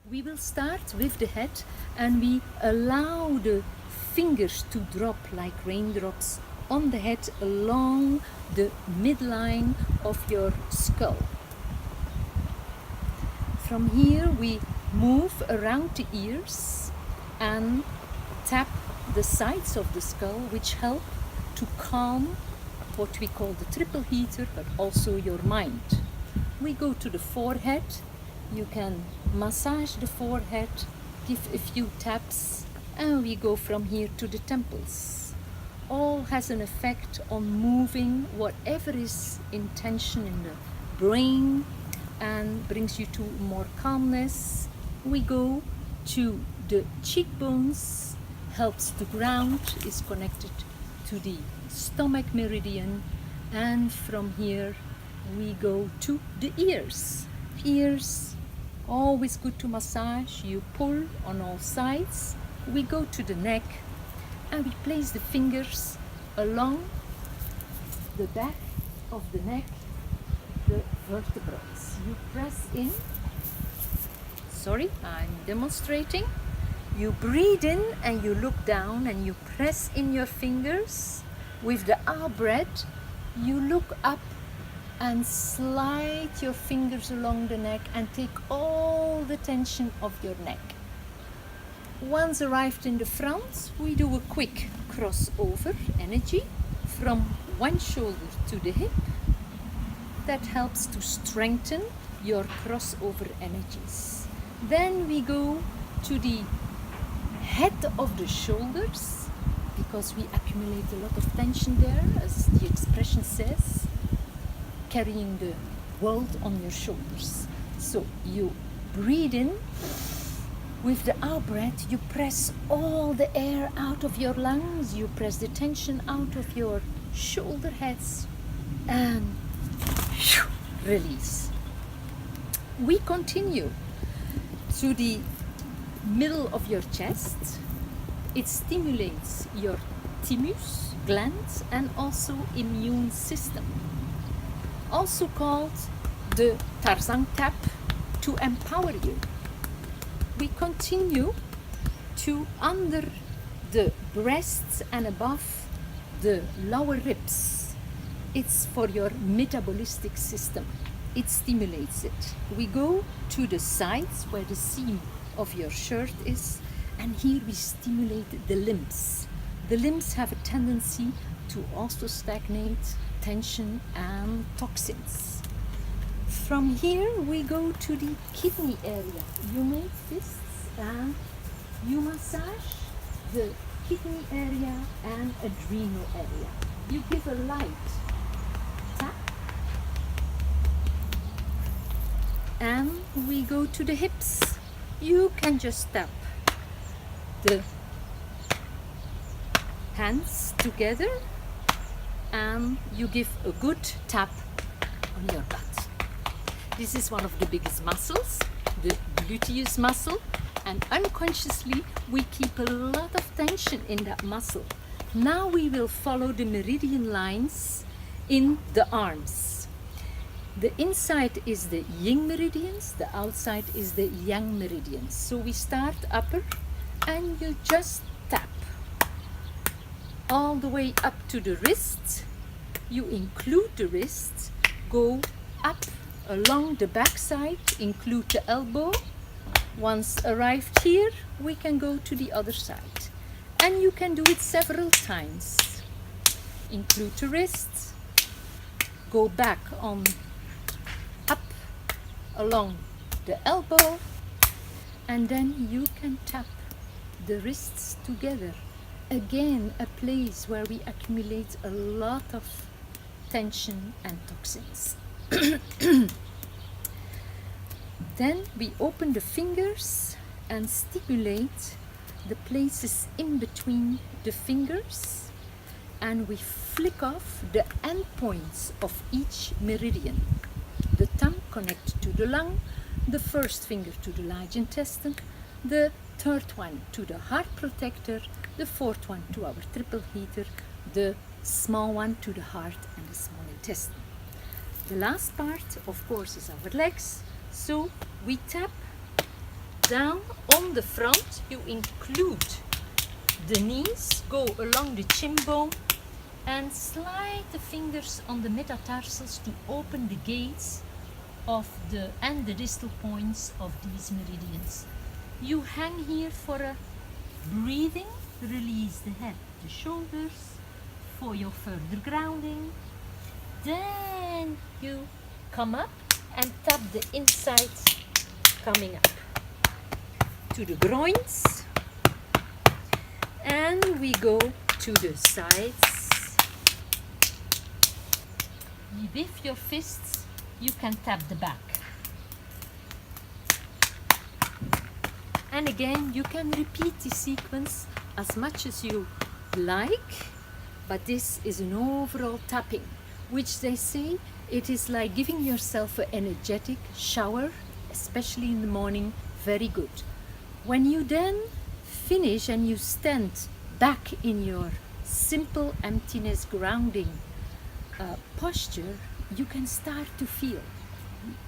We will start with the head and we allow the fingers to drop like raindrops on the head along the midline of your skull. From here we move around the ears and tap the sides of the skull, which help to calm what we call the triple heater, but also your mind. We go to the forehead. You can massage the forehead, give a few taps, and we go from here to the temples. All has an effect on moving whatever is in tension in the brain and brings you to more calmness. We go to the cheekbones, helps the ground, is connected to the stomach meridian, and from here we go to the ears. Ears, always good to massage. You pull on all sides. We go to the neck and we place the fingers along the back of the neck, the vertebrae. You press in. Sorry, I'm demonstrating. You breathe in and you look down and you press in your fingers. With the out breath, you look up and slide your fingers along the neck and take all the tension of your neck. Once arrived in the front, we do a quick crossover energy from one shoulder to the hip. That helps to strengthen your crossover energies. Then we go to the head of the shoulders, because we accumulate a lot of tension there, as the expression says, carrying the world on your shoulders. So you breathe in. With the out breath, you press all the air out of your lungs, you press the tension out of your shoulder heads, and release. We continue to the middle of your chest. It stimulates your thymus glands and also immune system. Also called the Tarzan tap, to empower you. We continue to under the breasts and above the lower ribs. It's for your metabolistic system. It stimulates it. We go to the sides where the seam of your shirt is, and here we stimulate the limbs. The limbs have a tendency to also stagnate tension and toxins. From here we go to the kidney area. You make fists and you massage the kidney area and adrenal area. You give a light tap and we go to the hips. You can just tap the hands together and you give a good tap on your butt. This is one of the biggest muscles, the gluteus muscle, and unconsciously we keep a lot of tension in that muscle. Now we will follow the meridian lines in the arms. The inside is the yin meridians, the outside is the yang meridians. So we start upper and you just tap all the way up to the wrist. You include the wrist, go up along the back side, include the elbow. Once arrived here, we can go to the other side. And you can do it several times. Include the wrist, go back on up along the elbow, and then you can tap the wrists together. Again, a place where we accumulate a lot of tension and toxins. Then we open the fingers and stimulate the places in between the fingers, and we flick off the endpoints of each meridian. The thumb connects to the lung, the first finger to the large intestine, the third one to the heart protector, the fourth one to our triple heater, the small one to the heart and the small intestine. The last part, of course, is our legs. So we tap down on the front. You include the knees, go along the chin bone, and slide the fingers on the metatarsals to open the gates of the distal points of these meridians. You hang here for a breathing, release the head, the shoulders for your further grounding. Then you come up and tap the inside, coming up to the groins, and we go to the sides. With your fists you can tap the back, and again you can repeat the sequence as much as you like, but this is an overall tapping, which they say it is like giving yourself an energetic shower, especially in the morning. Very good. When you then finish and you stand back in your simple emptiness grounding posture, you can start to feel.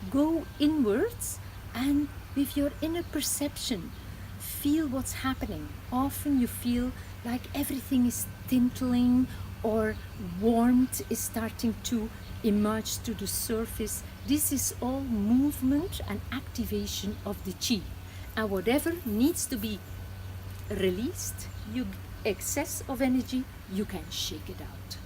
Go inwards and with your inner perception, feel what's happening. Often you feel like everything is tintling, or warmth is starting to emerge to the surface. This is all movement and activation of the chi. And whatever needs to be released, excess of energy, you can shake it out.